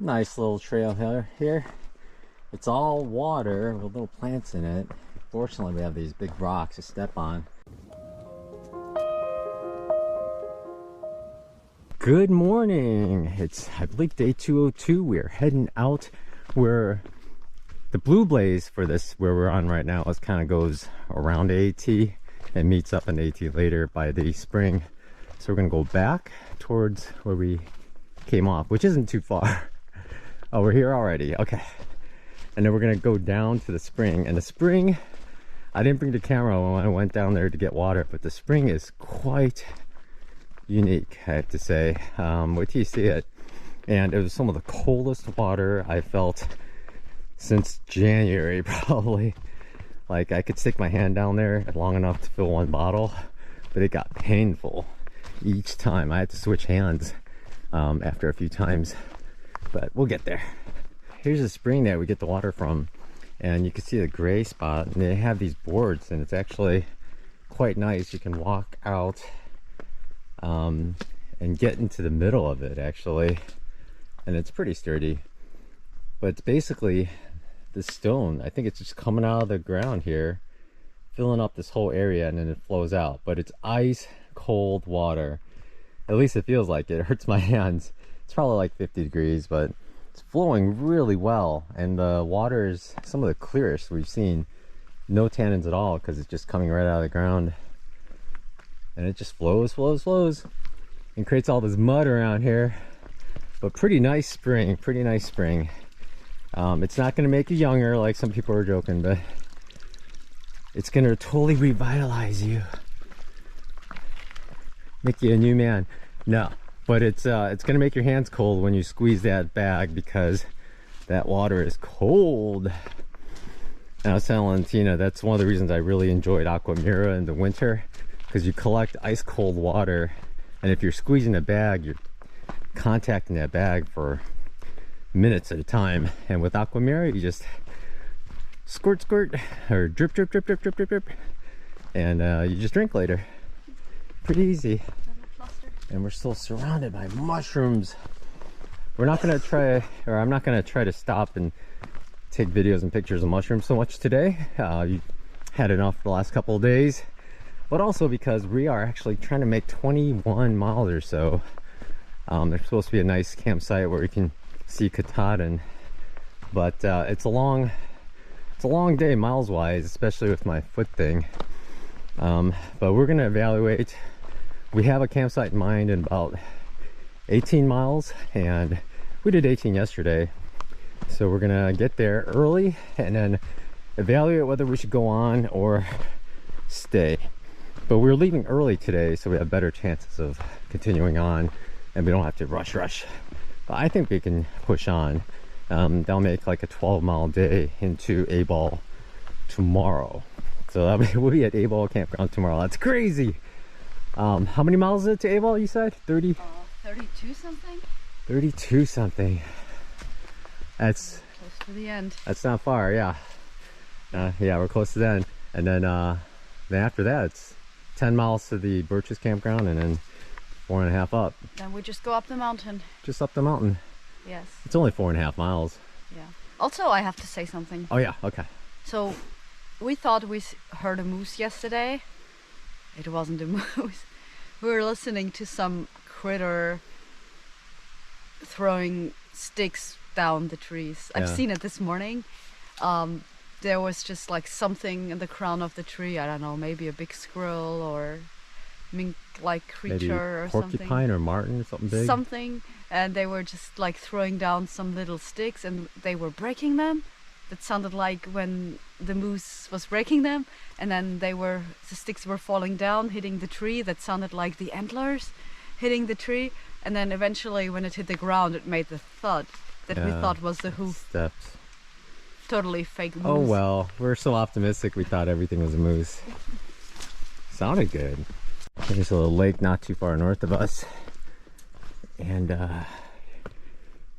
Nice little trail here. It's all water with little plants in it. Fortunately, we have these big rocks to step on. Good morning. It's, I believe, day 202. We're heading out where the blue blaze for this, where we're on right now, is kind of goes around AT and meets up in AT later by the spring. So we're gonna go back towards where we came off, which isn't too far. Oh, we're here already. Okay. And then we're gonna go down to the spring. And the spring, I didn't bring the camera when I went down there to get water, but the spring is quite unique, I have to say. Wait till you see it. And it was some of the coldest water I felt since January, probably. Like, I could stick my hand down there long enough to fill one bottle, but it got painful each time. I had to switch hands after a few times, but we'll get there. Here's the spring that we get the water from, and you can see the gray spot, and they have these boards, and it's actually quite nice. You can walk out and get into the middle of it, actually, and it's pretty sturdy. But it's basically the stone, I think it's just coming out of the ground here, filling up this whole area, and then it flows out. But it's ice cold water. At least it feels like it. It hurts my hands. It's probably like 50 degrees, but it's flowing really well, and the water is some of the clearest we've seen. No tannins at all, because it's just coming right out of the ground, and it just flows and creates all this mud around here. But pretty nice spring, pretty nice spring. It's not going to make you younger like some people are joking, but it's going to totally revitalize you, make you a new man. No, but it's going to make your hands cold when you squeeze that bag, because that water is cold. And I was telling Tina, that's one of the reasons I really enjoyed Aquamira in the winter, because you collect ice cold water, and if you're squeezing a bag, you're contacting that bag for minutes at a time. And with Aquamira, you just squirt or drip, and you just drink later. Pretty easy. And we're still surrounded by mushrooms. We're not gonna try, or I'm not gonna try to stop and take videos and pictures of mushrooms so much today. You had enough for the last couple of days, but also because we are actually trying to make 21 miles or so. There's supposed to be a nice campsite where we can see Katahdin, but it's a long day miles wise, especially with my foot thing. But we're gonna evaluate. We have a campsite in mind in about 18 miles, and we did 18 yesterday, so we're gonna get there early and then evaluate whether we should go on or stay. But we're leaving early today, so we have better chances of continuing on, and we don't have to rush. But I think we can push on. They'll make like a 12-mile day into Abol tomorrow, so we'll be at Abol Campground tomorrow. That's crazy. How many miles is it to Abol, you said? 30? 32 something. 32 something. That's close to the end. That's not far, yeah. Yeah, we're close to the end. And then after that, it's 10 miles to the Birches Campground, and then 4.5 up. Then we just go up the mountain. Just up the mountain. Yes. It's only 4.5 miles. Yeah. Also, I have to say something. Oh yeah, okay. So, we thought we heard a moose yesterday. It wasn't a moose. We were listening to some critter throwing sticks down the trees. I've seen it this morning. There was just like something in the crown of the tree. I don't know, maybe a big squirrel or mink-like creature, maybe or porcupine something. or marten, something big. Something, and they were just like throwing down some little sticks, and they were breaking them. That sounded like when the moose was breaking them, and then the sticks were falling down, hitting the tree. That sounded like the antlers hitting the tree, and then eventually when it hit the ground, it made the thud that we thought was the hoof. Steps. Totally fake moose. Oh well, we're so optimistic we thought everything was a moose. Sounded good. There's a little lake not too far north of us, and here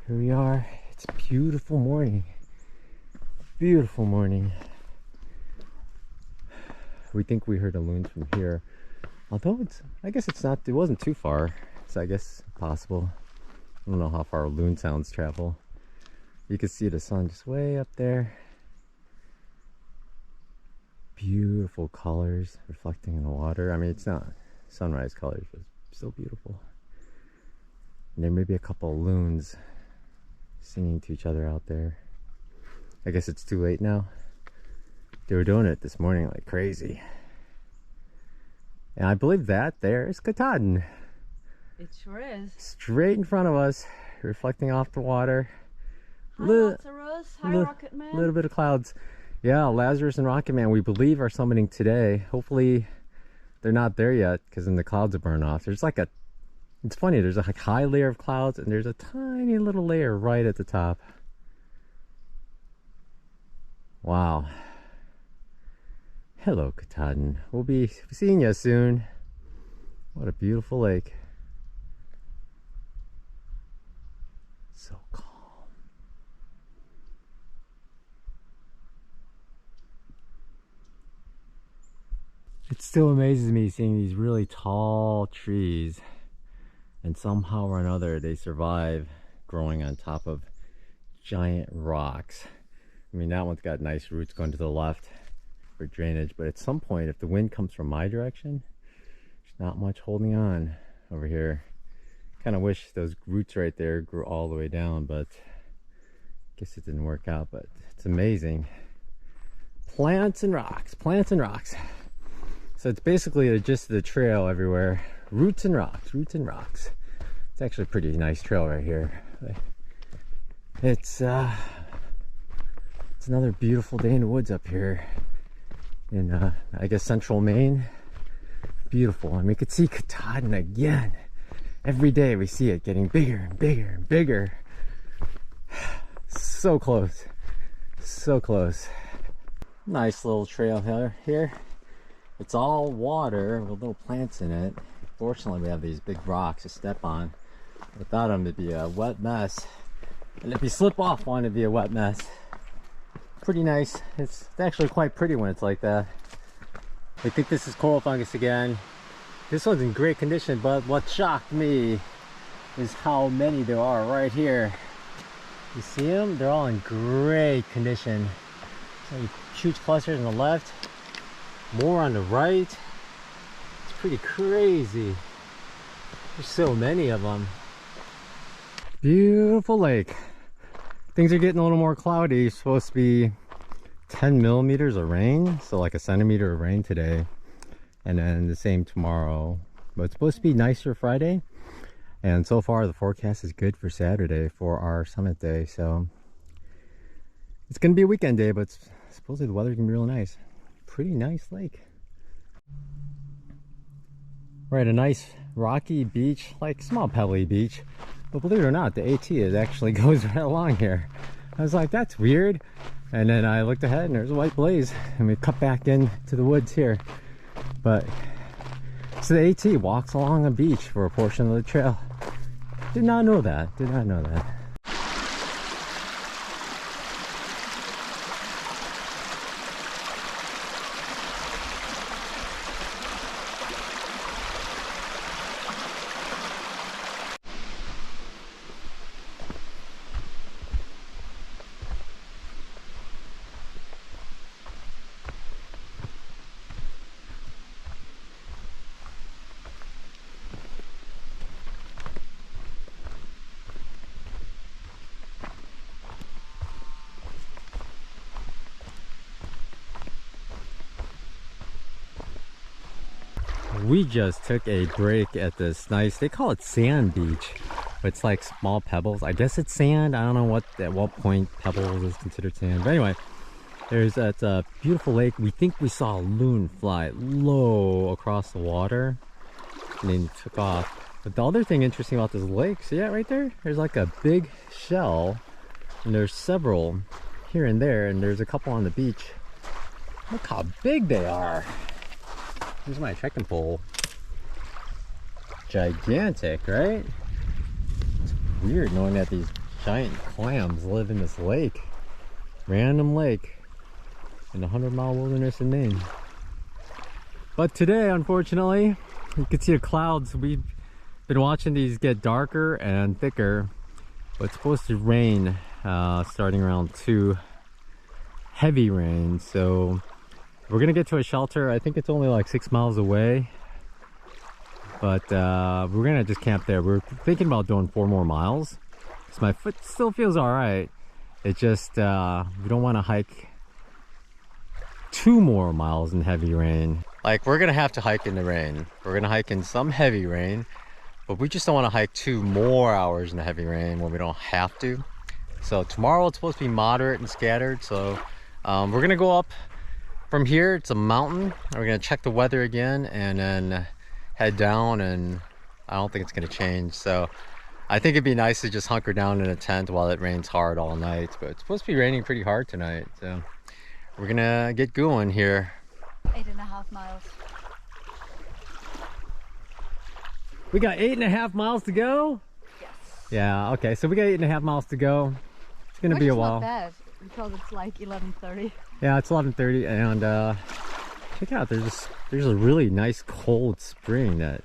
we are. It's a beautiful morning. Beautiful morning. We think we heard a loon from here, although I guess it wasn't too far. It's, I guess, possible. I don't know how far loon sounds travel. You can see the sun just way up there. Beautiful colors reflecting in the water. I mean, it's not sunrise colors, but it's still beautiful. And there may be a couple of loons singing to each other out there. I guess it's too late now. They were doing it this morning like crazy. And I believe that there is Katahdin. It sure is. Straight in front of us, reflecting off the water. Hi, Lazarus. Hi, Rocket Man. A little bit of clouds. Yeah, Lazarus and Rocket Man, we believe, are summiting today. Hopefully they're not there yet, because then the clouds have burned off. There's like a, it's funny, there's a high layer of clouds, and there's a tiny little layer right at the top. Wow. Hello, Katahdin. We'll be seeing you soon. What a beautiful lake. So calm. It still amazes me seeing these really tall trees, and somehow or another they survive growing on top of giant rocks. I mean, that one's got nice roots going to the left for drainage, but at some point, if the wind comes from my direction, there's not much holding on over here. Kind of wish those roots right there grew all the way down, but I guess it didn't work out. But it's amazing. Plants and rocks, plants and rocks. So it's basically the gist of the trail everywhere. Roots and rocks, roots and rocks. It's actually a pretty nice trail right here. It's another beautiful day in the woods up here in I guess central Maine. Beautiful. And we could see Katahdin again. Every day we see it getting bigger and bigger and bigger. So close. So close. Nice little trail here. It's all water with little plants in it. Fortunately, we have these big rocks to step on. Without them, it'd be a wet mess. And if you slip off one, it'd be a wet mess. Pretty nice. It's actually quite pretty when it's like that. I think this is coral fungus again. This one's in great condition, but what shocked me is how many there are right here. You see them? They're all in great condition. So huge clusters on the left, more on the right. It's pretty crazy. There's so many of them. Beautiful lake. Things are getting a little more cloudy. It's supposed to be 10 millimeters of rain, so like a centimeter of rain today, and then the same tomorrow. But it's supposed to be nicer Friday, and so far the forecast is good for Saturday for our summit day. So it's gonna be a weekend day, but supposedly the weather's gonna be real nice. Pretty nice lake. We're at a nice rocky beach, like small pebbly beach, but believe it or not, the AT actually goes right along here. I was like, that's weird. And then I looked ahead and there's a white blaze, and we cut back into the woods here. But so the AT walks along a beach for a portion of the trail. Did not know that. Did not know that. We just took a break at this nice, they call it sand beach, but it's like small pebbles. I guess it's sand. I don't know at what point pebbles is considered sand. But anyway, there's a beautiful lake. We think we saw a loon fly low across the water and then took off. But the other thing interesting about this lake, see that right there? There's like a big shell, and there's several here and there, and there's a couple on the beach. Look how big they are. Here's my trekking pole. Gigantic, right? It's weird knowing that these giant clams live in this lake. Random lake in the 100-mile wilderness in Maine. But today, unfortunately, you can see the clouds. We've been watching these get darker and thicker, but it's supposed to rain starting around 2. Heavy rain, so we're gonna get to a shelter. I think it's only like 6 miles away, but we're gonna just camp there. We're thinking about doing 4 more miles, so my foot still feels all right. It just we don't want to hike 2 more miles in heavy rain. Like, we're gonna have to hike in the rain. We're gonna hike in some heavy rain, but we just don't want to hike 2 more hours in the heavy rain when we don't have to. So tomorrow it's supposed to be moderate and scattered, so we're gonna go up from here. It's a mountain. We're gonna check the weather again and then head down, and I don't think it's gonna change. So I think it'd be nice to just hunker down in a tent while it rains hard all night, but it's supposed to be raining pretty hard tonight, so we're gonna get going here. 8.5 miles. We got 8.5 miles to go? Yes. Yeah, okay, so we got 8.5 miles to go. It's gonna be a while. Not bad, because it's like 11:30. Yeah, it's 11:30, and check out, there's a really nice cold spring that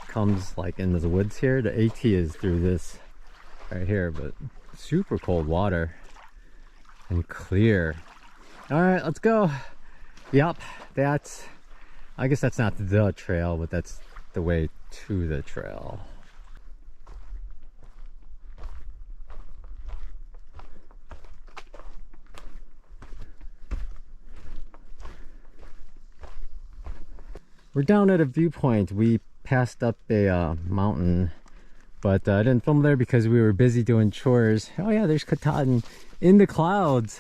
comes like into the woods here. The AT is through this right here, but super cold water and clear. All right, let's go. Yep, I guess that's not the trail, but that's the way to the trail. We're down at a viewpoint. We passed up a mountain, but I didn't film there because we were busy doing chores. Oh yeah, there's Katahdin in the clouds.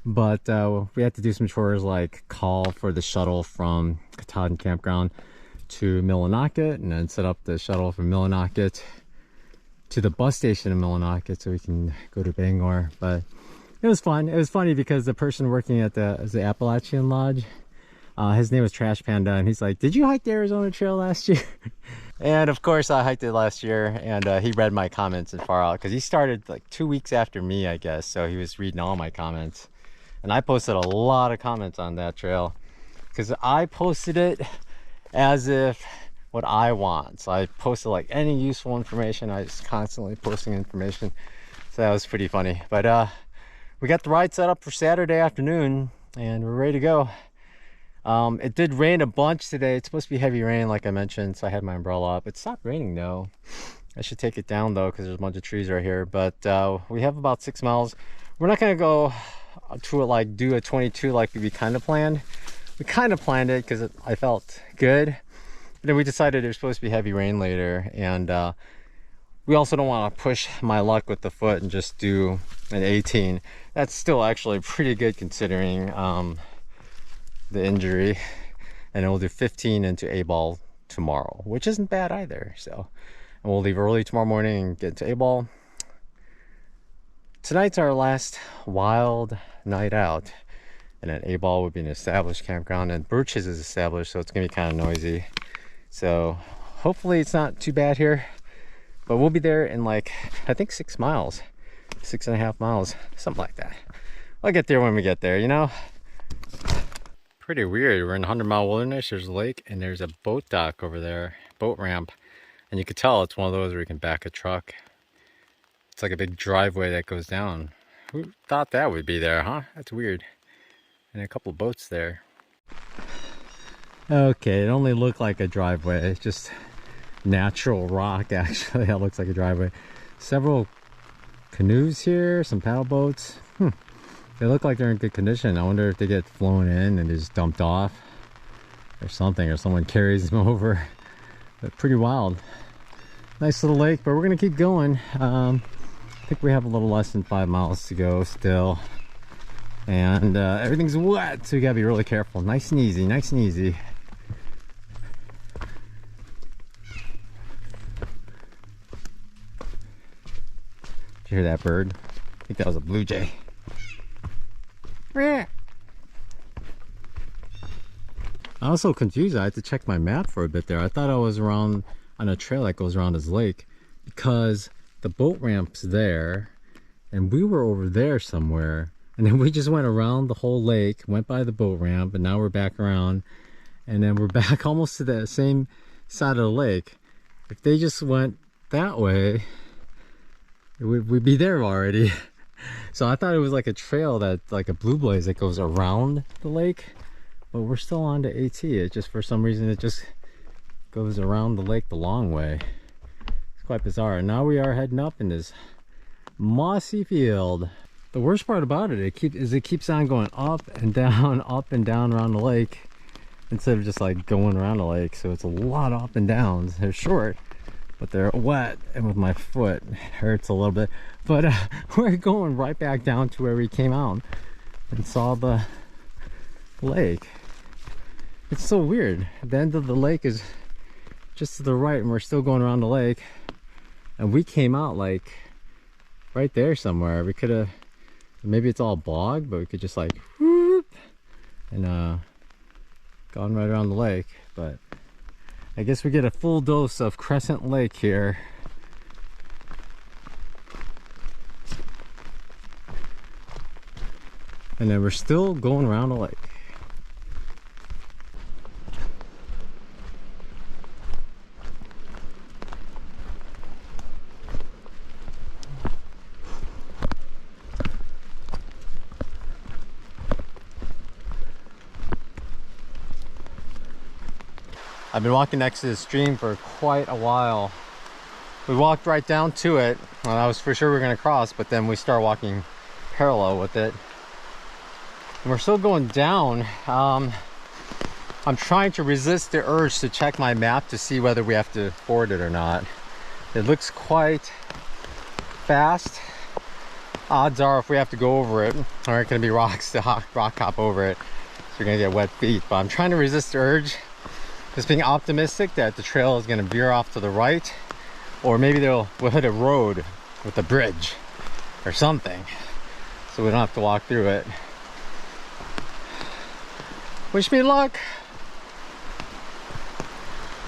But we had to do some chores like call for the shuttle from Katahdin Campground to Millinocket, and then set up the shuttle from Millinocket to the bus station in Millinocket so we can go to Bangor. But it was fun. It was funny because the person working at the Appalachian Lodge, his name was Trash Panda, and he's like, "Did you hike the Arizona Trail last year?" And of course I hiked it last year, and he read my comments and far out because he started like 2 weeks after me, I guess, so he was reading all my comments. And I posted a lot of comments on that trail because I posted it as if what I want. So I posted like any useful information. I was constantly posting information, so that was pretty funny. But we got the ride set up for Saturday afternoon and we're ready to go. It did rain a bunch today. It's supposed to be heavy rain like I mentioned, so I had my umbrella up. It stopped raining though. I should take it down though because there's a bunch of trees right here. But we have about 6 miles. We're not gonna go to like do a 22 like we kind of planned. We kind of planned it because I felt good, but then we decided there's supposed to be heavy rain later, and we also don't want to push my luck with the foot and just do an 18. That's still actually pretty good considering the injury. And then we'll do 15 into Abol tomorrow, which isn't bad either. So, and we'll leave early tomorrow morning and get to Abol. Tonight's our last wild night out, and then Abol would be an established campground, and Birches is established, so it's gonna be kind of noisy. So hopefully it's not too bad here, but we'll be there in like, I think 6 miles, 6.5 miles, something like that. I'll get there when we get there, you know. Pretty weird. We're in 100-mile wilderness. There's a lake and there's a boat dock over there, boat ramp, and you could tell it's one of those where you can back a truck. It's like a big driveway that goes down. Who thought that would be there, huh? That's weird. And a couple of boats there. Okay, it only looked like a driveway. It's just natural rock, actually. That looks like a driveway. Several canoes here, some paddle boats. They look like they're in good condition. I wonder if they get flown in and just dumped off or something, or someone carries them over. But pretty wild. Nice little lake, but we're gonna keep going. I think we have a little less than 5 miles to go still, and everything's wet, so we gotta be really careful. Nice and easy, nice and easy. Did you hear that bird? I think that was a blue jay. I was so confused. I had to check my map for a bit there. I thought I was around on a trail that goes around this lake because the boat ramp's there and we were over there somewhere, and then we just went around the whole lake, went by the boat ramp, and now we're back around, and then we're back almost to the same side of the lake. If they just went that way, we'd be there already. So I thought it was like a trail that, like a blue blaze that goes around the lake, but we're still on to AT. It just, for some reason, it just goes around the lake the long way. It's quite bizarre. And now we are heading up in this mossy field. The worst part about it, it keeps on going up and down around the lake, instead of just like going around the lake. So it's a lot of up and downs. They're short, but they're wet, and with my foot it hurts a little bit. But we're going right back down to where we came out and saw the lake. It's so weird. The end of the lake is just to the right, and we're still going around the lake, and we came out like right there somewhere. We could have, maybe it's all bog, but we could just like whoop, and gone right around the lake. But I guess we get a full dose of Crescent Lake here. And then we're still going around the lake. I've been walking next to the stream for quite a while. We walked right down to it. Well, I was for sure we were going to cross, but then we start walking parallel with it. And we're still going down. I'm trying to resist the urge to check my map to see whether we have to ford it or not. It looks quite fast. Odds are if we have to go over it, there aren't going to be rocks to rock hop over it, so you're going to get wet feet. But I'm trying to resist the urge, just being optimistic that the trail is going to veer off to the right, or maybe we'll hit a road with a bridge or something, so we don't have to walk through it. Wish me luck.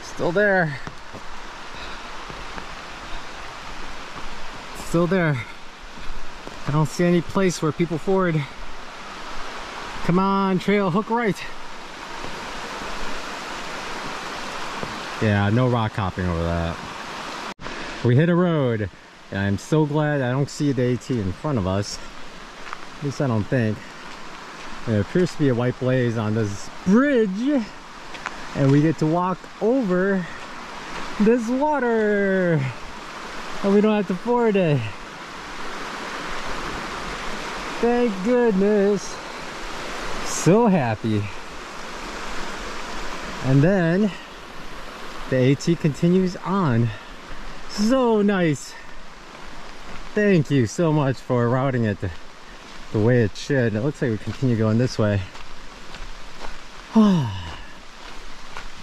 Still there. Still there. I don't see any place where people ford. Come on, trail, hook right. Yeah, no rock hopping over that. We hit a road, and I'm so glad I don't see the AT in front of us. At least I don't think. There appears to be a white blaze on this bridge, and we get to walk over this water, and we don't have to ford it. Thank goodness. So happy. And then the AT continues on. So nice. Thank you so much for routing it the way it should. It looks like we continue going this way.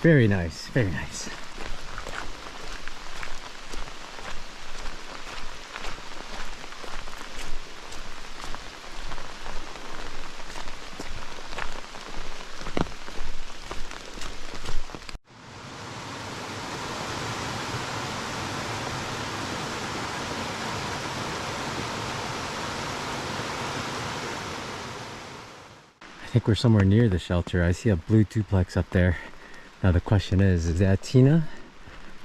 Very nice, very nice. I think we're somewhere near the shelter. I see a blue duplex up there. Now the question is that Tina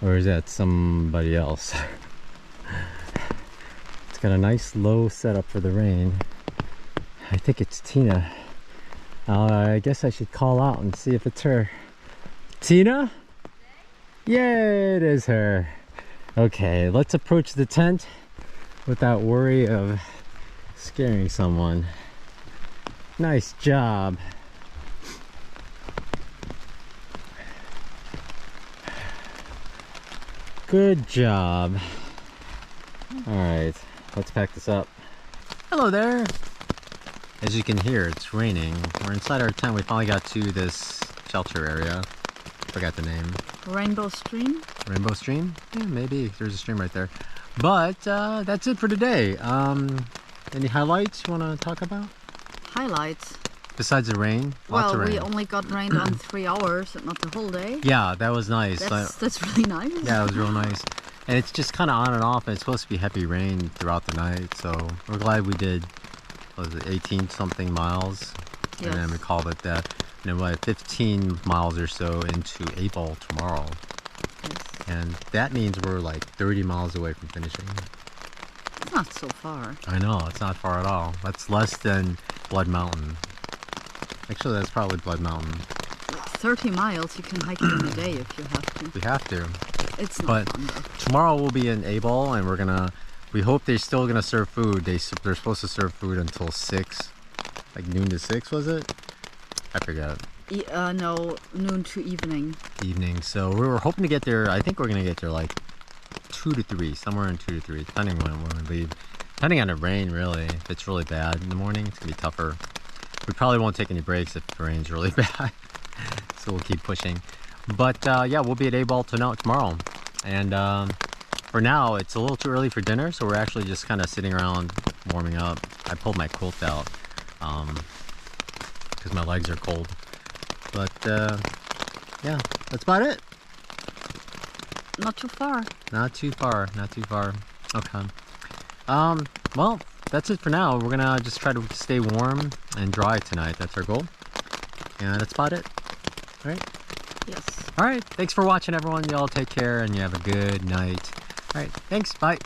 or is that somebody else? It's got a nice low setup for the rain. I think it's Tina. I guess I should call out and see if it's her. Tina? Yeah, it is her. Okay, let's approach the tent without worry of scaring someone. Nice job. Good job. All right, let's pack this up. Hello there. As you can hear, it's raining. We're inside our tent. We finally got to this shelter area. Forgot the name. Rainbow Stream? Rainbow Stream? Yeah, maybe. There's a stream right there. But that's it for today. Any highlights you want to talk about? Highlights? Besides the rain? Lots of rain. We only got rained on 3 hours and not the whole day. Yeah, that was nice. That's really nice. Yeah, it was real nice. And it's just kind of on and off, and it's supposed to be heavy rain throughout the night. So we're glad we did, what was it, 18 something miles? Yes. And then we called it that. And then we're 15 miles or so into Abol tomorrow. Yes. And that means we're like 30 miles away from finishing. It's not so far. I know, it's not far at all. That's less than Blood Mountain. Actually, that's probably Blood Mountain. 30 miles, you can hike it in a day if you have to. We have to. It's not fun though. Tomorrow we'll be in Abol, and we hope they're still gonna serve food. They're supposed to serve food until 6, like noon to 6, was it? I forget. No, noon to evening. Evening. So we were hoping to get there. I think we're gonna get there like 2 to 3, somewhere in 2 to 3, depending on when we leave. Depending on the rain, really. If it's really bad in the morning, it's gonna be tougher. We probably won't take any breaks if the rain's really bad. So we'll keep pushing. But yeah, we'll be at Abol tomorrow. And for now, it's a little too early for dinner, so we're actually just kind of sitting around warming up. I pulled my quilt out because my legs are cold. But yeah, that's about it. Not too far. Not too far, not too far. Okay. Well, that's it for now. We're gonna just try to stay warm and dry tonight. That's our goal. And that's about it. All right? Yes. All right. Thanks for watching, everyone. Y'all take care and you have a good night. All right. Thanks. Bye.